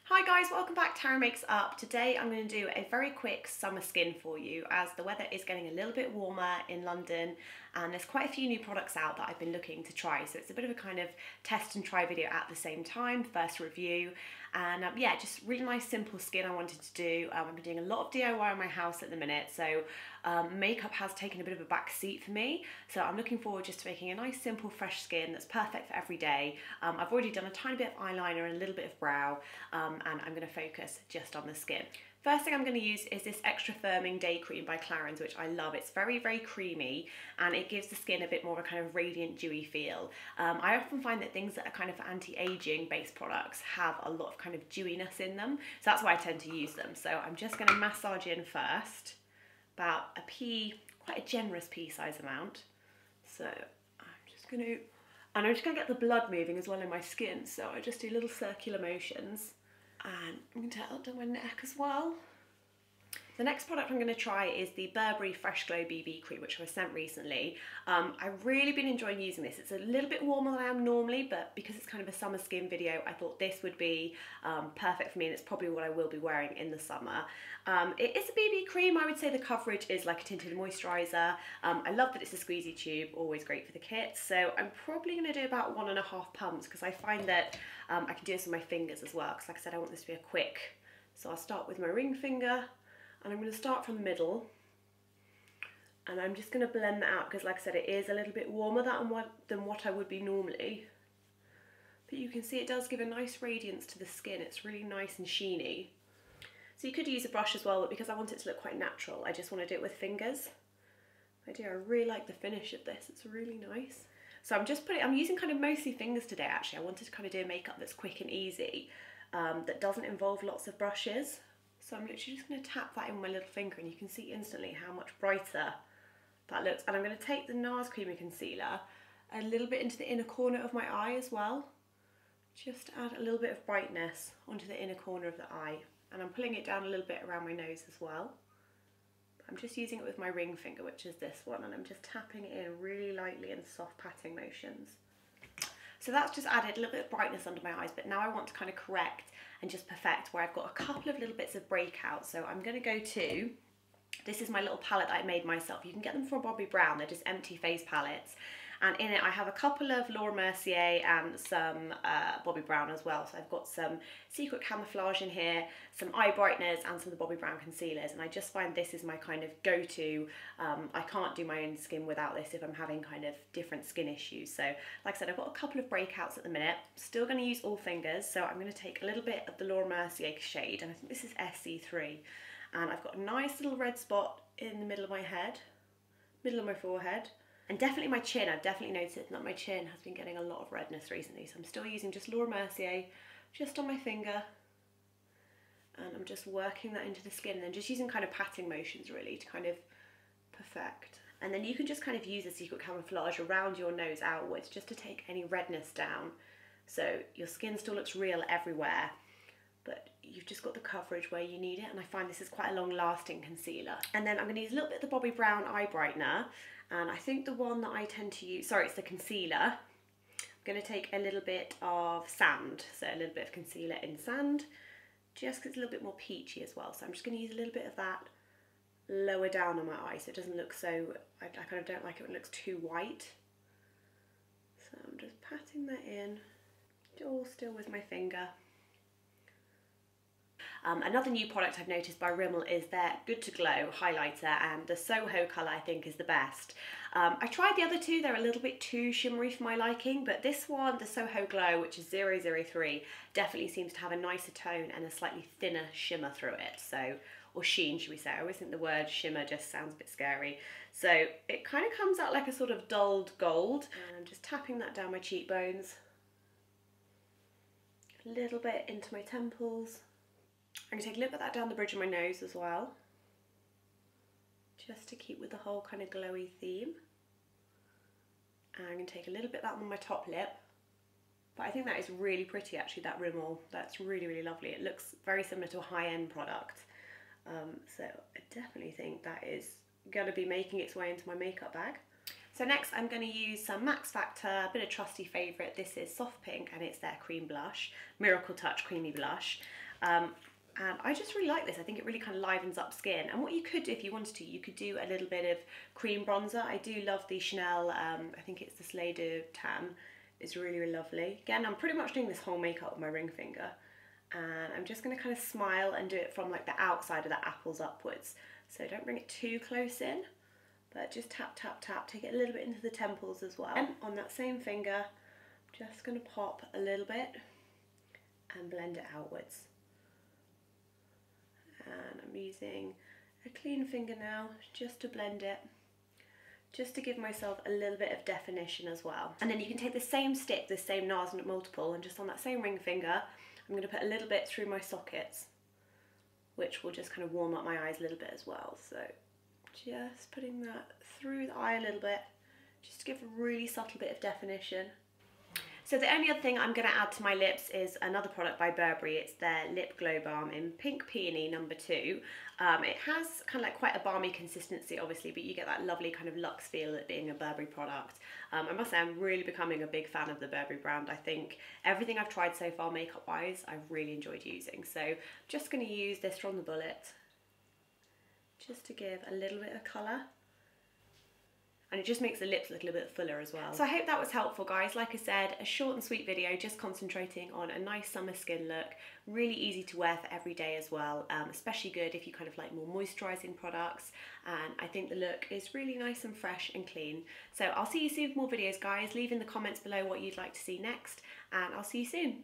Hi guys, welcome back to Tara Makes Up. Today I'm going to do a very quick summer skin for you as the weather is getting a little bit warmer in London and there's quite a few new products out that I've been looking to try, so it's a bit of a kind of test and try video at the same time, first review, and yeah, just really nice simple skin I wanted to do. I've been doing a lot of DIY in my house at the minute, so makeup has taken a bit of a back seat for me, so I'm looking forward just to making a nice simple fresh skin that's perfect for every day. I've already done a tiny bit of eyeliner and a little bit of brow, and I'm going to focus just on the skin. First thing I'm going to use is this Extra Firming Day Cream by Clarins, which I love. It's very, very creamy and it gives the skin a bit more of a kind of radiant, dewy feel. I often find that things that are kind of anti-aging based products have a lot of kind of dewiness in them, so that's why I tend to use them. So I'm just going to massage in first, about a pea, quite a generous pea size amount. So I'm just going to, and I'm just going to get the blood moving as well in my skin, so I just do little circular motions. And I'm going to take that down my neck as well. The next product I'm going to try is the Burberry Fresh Glow BB cream, which I was sent recently. I've really been enjoying using this. It's a little bit warmer than I am normally, but because it's kind of a summer skin video, I thought this would be perfect for me, and it's probably what I will be wearing in the summer. It is a BB cream. I would say the coverage is like a tinted moisturiser. I love that it's a squeezy tube, always great for the kids. So I'm probably going to do about 1.5 pumps because I find that I can do this with my fingers as well, because like I said, I want this to be a quick. So I'll start with my ring finger. And I'm going to start from the middle, and I'm just going to blend that out because, like I said, it is a little bit warmer than what I would be normally. But you can see it does give a nice radiance to the skin. It's really nice and sheeny. So you could use a brush as well, but because I want it to look quite natural, I just want to do it with fingers. I really like the finish of this. It's really nice. So I'm using kind of mostly fingers today, actually. I wanted to kind of do a makeup that's quick and easy, that doesn't involve lots of brushes. So I'm literally just going to tap that in with my little finger, and you can see instantly how much brighter that looks. And I'm going to take the Nars Creamy Concealer a little bit into the inner corner of my eye as well, just to add a little bit of brightness onto the inner corner of the eye. And I'm pulling it down a little bit around my nose as well. I'm just using it with my ring finger, which is this one, and I'm just tapping it in really lightly in soft patting motions. So that's just added a little bit of brightness under my eyes, but now I want to kind of correct and just perfect where I've got a couple of little bits of breakout. So I'm going to go to, this is my little palette that I made myself. You can get them from Bobbi Brown, they're just empty face palettes. And in it I have a couple of Mercier and some Bobbi Brown as well. So I've got some Secret Camouflage in here, some eye brighteners and some of the Bobbi Brown concealers. And I just find this is my kind of go-to. I can't do my own skin without this if I'm having kind of different skin issues. So like I said, I've got a couple of breakouts at the minute. Still going to use all fingers. So I'm going to take a little bit of the Mercier shade, and I think this is SC3. And I've got a nice little red spot in the middle of my head, middle of my forehead. And definitely my chin. I've definitely noticed that my chin has been getting a lot of redness recently, so I'm still using just Mercier just on my finger, and I'm just working that into the skin and then just using kind of patting motions really to kind of perfect. And then you can just kind of use the Secret Camouflage around your nose outwards just to take any redness down, so your skin still looks real everywhere, but you've just got the coverage where you need it. And I find this is quite a long lasting concealer. And then I'm going to use a little bit of the Bobbi Brown eye brightener, and I think the one that I tend to use, sorry, it's the concealer. I'm going to take a little bit of sand, so a little bit of concealer in sand, just because it's a little bit more peachy as well. So I'm just going to use a little bit of that lower down on my eye so it doesn't look so, I kind of don't like it when it looks too white. So I'm just patting that in, all still with my finger. Another new product I've noticed by Rimmel is their Good to Glow highlighter, and the Soho colour I think is the best. I tried the other two, they're a little bit too shimmery for my liking, but this one, the Soho Glow, which is 003, definitely seems to have a nicer tone and a slightly thinner shimmer through it, so, or sheen should we say. I always think the word shimmer just sounds a bit scary. So it kind of comes out like a sort of dulled gold, and I'm just tapping that down my cheekbones, a little bit into my temples. I'm going to take a little bit of that down the bridge of my nose as well, just to keep with the whole kind of glowy theme. And I'm going to take a little bit of that on my top lip, but I think that is really pretty actually, that Rimmel, that's really, really lovely. It looks very similar to a high-end product, so I definitely think that is going to be making its way into my makeup bag. So next I'm going to use some Max Factor, a bit of trusty favourite. This is Soft Pink and it's their cream blush, Miracle Touch Creamy Blush. And I just really like this. I think it really kind of livens up skin. And what you could do if you wanted to, you could do a little bit of cream bronzer. I do love the Chanel, I think it's the Slay de Tan. It's really, really lovely. Again, I'm pretty much doing this whole makeup with my ring finger. And I'm just going to kind of smile and do it from like the outside of the apples upwards. So don't bring it too close in, but just tap, tap, tap. Take it a little bit into the temples as well. And on that same finger, I'm just going to pop a little bit and blend it outwards. And I'm using a clean finger now just to blend it, just to give myself a little bit of definition as well. And then you can take the same stick, the same Nars multiple, and just on that same ring finger, I'm going to put a little bit through my sockets, which will just kind of warm up my eyes a little bit as well. So just putting that through the eye a little bit, just to give a really subtle bit of definition. So the only other thing I'm going to add to my lips is another product by Burberry. It's their Lip Glow Balm in Pink Peony number 2. It has kind of like quite a balmy consistency obviously, but you get that lovely kind of luxe feel at being a Burberry product. I must say I'm really becoming a big fan of the Burberry brand. I think everything I've tried so far makeup wise I've really enjoyed using. So I'm just going to use this from the bullet just to give a little bit of colour. And it just makes the lips look a little bit fuller as well. So I hope that was helpful, guys. Like I said, a short and sweet video just concentrating on a nice summer skin look. Really easy to wear for every day as well, especially good if you kind of like more moisturising products. And I think the look is really nice and fresh and clean. So I'll see you soon with more videos, guys. Leave in the comments below what you'd like to see next, and I'll see you soon.